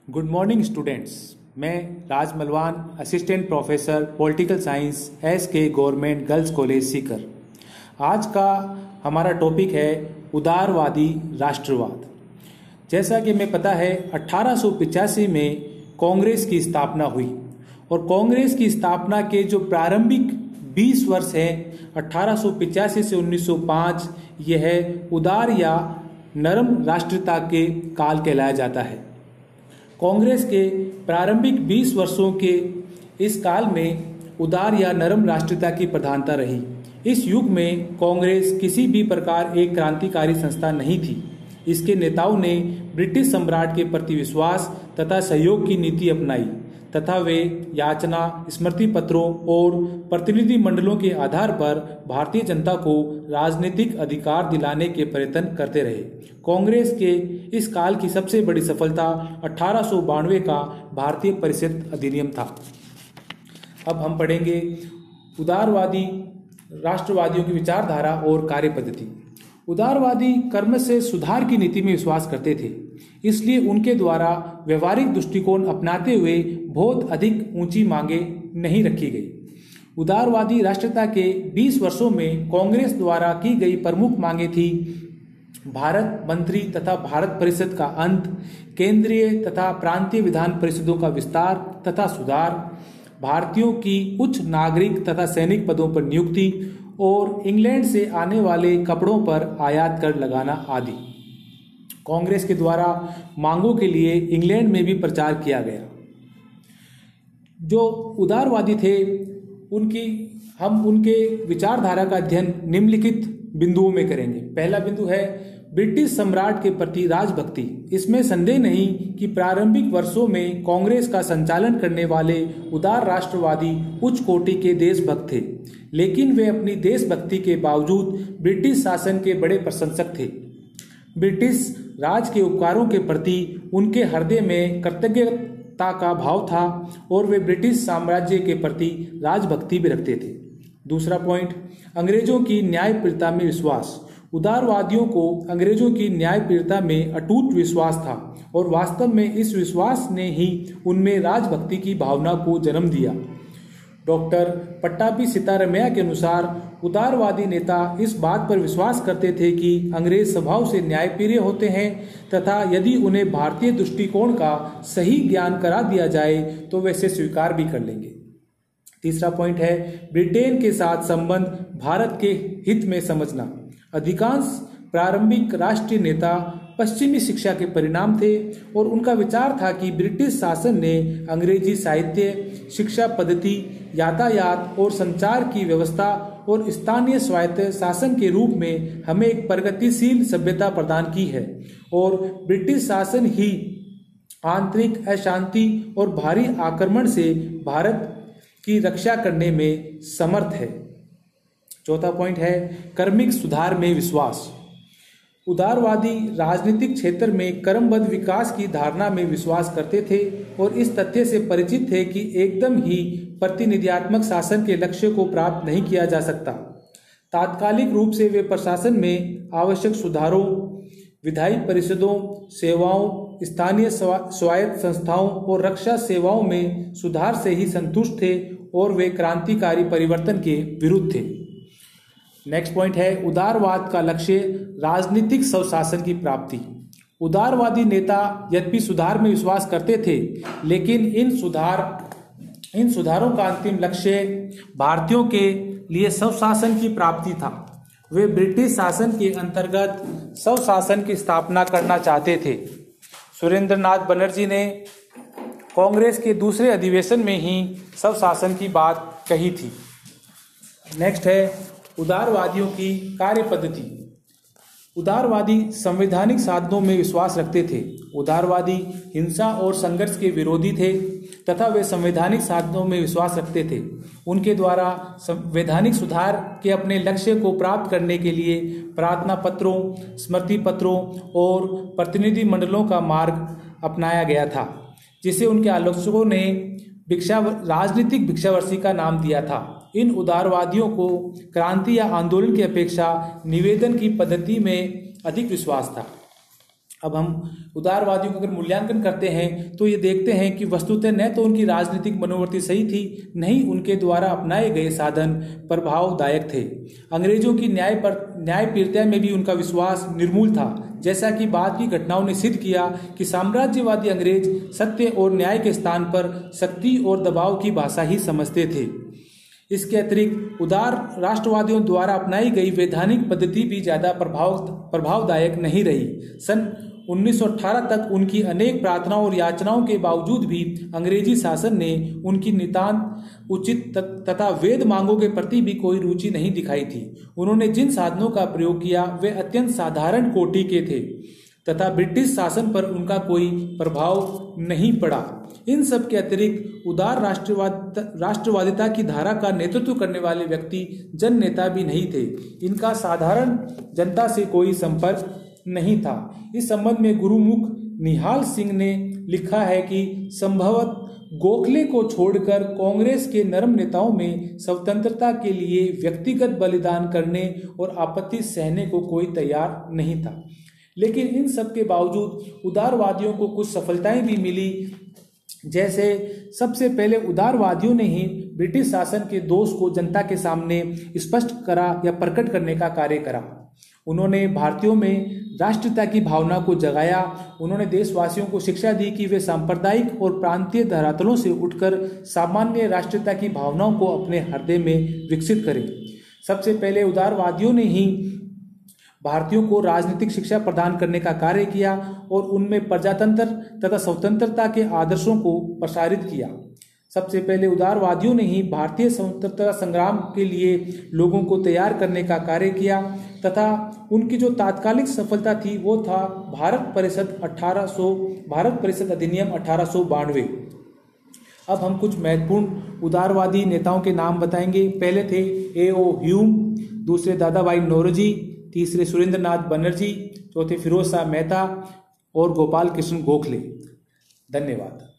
Good morning students. मैं Raj Malwan, assistant professor political science SK government girls college Sikar. आज का हमारा टॉपिक है उदारवादी राष्ट्रवाद। जैसा कि हमें पता है 1885 में कांग्रेस की स्थापना हुई और कांग्रेस की स्थापना के जो प्रारंभिक 20 वर्ष हैं 1885 से 1905, यह उदार या नरम राष्ट्रीयता के काल कहलाया जाता है। कांग्रेस के प्रारंभिक 20 वर्षों के इस काल में उदार या नरम राष्ट्रीयता की प्रधानता रही। इस युग में कांग्रेस किसी भी प्रकार एक क्रांतिकारी संस्था नहीं थी। इसके नेताओं ने ब्रिटिश सम्राट के प्रति विश्वास तथा सहयोग की नीति अपनाई तथा वे याचना, स्मृति पत्रों और प्रतिनिधि मंडलों के आधार पर भारतीय जनता को राजनीतिक अधिकार दिलाने के प्रयत्न करते रहे। कांग्रेस के इस काल की सबसे बड़ी सफलता 1892 का भारतीय परिषद अधिनियम था। अब हम पढ़ेंगे उदारवादी राष्ट्रवादियों की विचारधारा और कार्य पद्धति। उदारवादी कर्म से सुधार की नीति में विश्वास करते थे, इसलिए उनके द्वारा व्यवहारिक दृष्टिकोण अपनाते हुए बहुत अधिक ऊंची मांगे नहीं रखी गई। उदारवादी राष्ट्रीयता के 20 वर्षों में कांग्रेस द्वारा की गई प्रमुख मांगे थी भारत मंत्री तथा भारत परिषद का अंत, केंद्रीय तथा प्रांतीय विधान परिषदों का विस्तार तथा सुधार, भारतीयों की उच्च नागरिक तथा सैनिक पदों पर नियुक्ति और इंग्लैंड से आने वाले कपड़ों पर आयात कर लगाना आदि। कांग्रेस के द्वारा मांगों के लिए इंग्लैंड में भी प्रचार किया गया। जो उदारवादी थे हम उनके विचारधारा का अध्ययन निम्नलिखित बिंदुओं में करेंगे। पहला बिंदु है ब्रिटिश सम्राट के प्रति राजभक्ति। इसमें संदेह नहीं कि प्रारंभिक वर्षों में कांग्रेस का संचालन करने वाले उदार राष्ट्रवादी उच्च कोटि के देशभक्त थे, लेकिन वे अपनी देशभक्ति के बावजूद ब्रिटिश शासन के बड़े प्रशंसक थे। ब्रिटिश राज के उपकारों के प्रति उनके हृदय में कृतज्ञता का भाव था और वे ब्रिटिश साम्राज्य के प्रति राजभक्ति भी रखते थे। दूसरा पॉइंट, अंग्रेजों की न्यायप्रियता में विश्वास। उदारवादियों को अंग्रेजों की न्यायप्रियता में अटूट विश्वास था और वास्तव में इस विश्वास ने ही उनमें राजभक्ति की भावना को जन्म दिया। डॉक्टर पट्टाभी सीतारामैया के अनुसार उदारवादी नेता इस बात पर विश्वास करते थे कि अंग्रेज स्वभाव से न्यायप्रिय होते हैं तथा यदि उन्हें भारतीय दृष्टिकोण का सही ज्ञान करा दिया जाए तो वे इसे स्वीकार भी कर लेंगे। तीसरा पॉइंट है ब्रिटेन के साथ संबंध भारत के हित में समझना। अधिकांश प्रारंभिक राष्ट्रीय नेता पश्चिमी शिक्षा के परिणाम थे और उनका विचार था कि ब्रिटिश शासन ने अंग्रेजी साहित्य, शिक्षा पद्धति, यातायात और संचार की व्यवस्था और स्थानीय स्वायत्त शासन के रूप में हमें एक प्रगतिशील सभ्यता प्रदान की है और ब्रिटिश शासन ही आंतरिक अशांति और भारी आक्रमण से भारत की रक्षा करने में समर्थ है। चौथा पॉइंट है कर्मिक सुधार में विश्वास। उदारवादी राजनीतिक क्षेत्र में क्रमबद्ध विकास की धारणा में विश्वास करते थे और इस तथ्य से परिचित थे कि एकदम ही प्रतिनिधियात्मक शासन के लक्ष्य को प्राप्त नहीं किया जा सकता। तात्कालिक रूप से वे प्रशासन में आवश्यक सुधारों, विधायी परिषदों, सेवाओं, स्थानीय स्वायत्त संस्थाओं और रक्षा सेवाओं में सुधार से ही संतुष्ट थे और वे क्रांतिकारी परिवर्तन के विरुद्ध थे। नेक्स्ट पॉइंट है उदारवाद का लक्ष्य राजनीतिक स्वशासन की प्राप्ति। उदारवादी नेता यद्यपि सुधार में विश्वास करते थे, लेकिन इन सुधारों का अंतिम लक्ष्य भारतीयों के लिए स्वशासन की प्राप्ति था। वे ब्रिटिश शासन के अंतर्गत स्वशासन की स्थापना करना चाहते थे। सुरेंद्रनाथ बनर्जी ने कांग्रेस के दूसरे अधिवेशन में ही स्वशासन की बात कही थी। नेक्स्ट है उदारवादियों की कार्य पद्धति। उदारवादी संवैधानिक साधनों में विश्वास रखते थे। उदारवादी हिंसा और संघर्ष के विरोधी थे तथा वे संवैधानिक साधनों में विश्वास रखते थे। उनके द्वारा संवैधानिक सुधार के अपने लक्ष्य को प्राप्त करने के लिए प्रार्थना पत्रों, स्मृति पत्रों और प्रतिनिधि मंडलों का मार्ग अपनाया गया था, जिसे उनके आलोचकों ने राजनीतिक भिक्षावृत्ति का नाम दिया था। इन उदारवादियों को क्रांति या आंदोलन की अपेक्षा निवेदन की पद्धति में अधिक विश्वास था। अब हम उदारवादियों का अगर मूल्यांकन करते हैं तो ये देखते हैं कि वस्तुतः न तो उनकी राजनीतिक मनोवृत्ति सही थी, न ही उनके द्वारा अपनाए गए साधन प्रभावदायक थे। अंग्रेजों की न्यायप्रियता में भी उनका विश्वास निर्मूल था। जैसा कि बाद की घटनाओं ने सिद्ध किया कि साम्राज्यवादी अंग्रेज सत्य और न्याय के स्थान पर शक्ति और दबाव की भाषा ही समझते थे। इसके अतिरिक्त उदार राष्ट्रवादियों द्वारा अपनाई गई वैधानिक पद्धति भी ज्यादा प्रभावदायक नहीं रही। सन 1918 तक उनकी अनेक प्रार्थनाओं और याचनाओं के बावजूद भी अंग्रेजी शासन ने उनकी नितांत उचित तथा वेद मांगों के प्रति भी कोई रुचि नहीं दिखाई थी। उन्होंने जिन साधनों का प्रयोग किया वे अत्यंत साधारण कोटि के थे तथा ब्रिटिश शासन पर उनका कोई प्रभाव नहीं पड़ा। इन सब के अतिरिक्त उदार राष्ट्रवादिता की धारा का नेतृत्व करने वाले व्यक्ति जन नेता भी नहीं थे। इनका साधारण जनता से कोई संपर्क नहीं था। इस संबंध में गुरुमुख निहाल सिंह ने लिखा है कि संभवत गोखले को छोड़कर कांग्रेस के नरम नेताओं में स्वतंत्रता के लिए व्यक्तिगत बलिदान करने और आपत्ति सहने को कोई तैयार नहीं था। लेकिन इन सब के बावजूद उदारवादियों को कुछ सफलताएं भी मिली। जैसे सबसे पहले उदारवादियों ने ही ब्रिटिश शासन के दोष को जनता के सामने स्पष्ट करा या प्रकट करने का कार्य करा। उन्होंने भारतीयों में राष्ट्रीयता की भावना को जगाया। उन्होंने देशवासियों को शिक्षा दी कि वे सांप्रदायिक और प्रांतीय धरातलों से उठकर सामान्य राष्ट्रीयता की भावनाओं को अपने हृदय में विकसित करें। सबसे पहले उदारवादियों ने ही भारतीयों को राजनीतिक शिक्षा प्रदान करने का कार्य किया और उनमें प्रजातंत्र तथा स्वतंत्रता के आदर्शों को प्रसारित किया। सबसे पहले उदारवादियों ने ही भारतीय स्वतंत्रता संग्राम के लिए लोगों को तैयार करने का कार्य किया तथा उनकी जो तात्कालिक सफलता थी वो था भारत परिषद अधिनियम 1892। अब हम कुछ महत्वपूर्ण उदारवादी नेताओं के नाम बताएंगे। पहले थे A.O. ह्यूम, दूसरे दादा भाई नौरोजी, तीसरे सुरेंद्रनाथ बनर्जी, चौथे फिरोज शाह मेहता और गोपाल कृष्ण गोखले। धन्यवाद।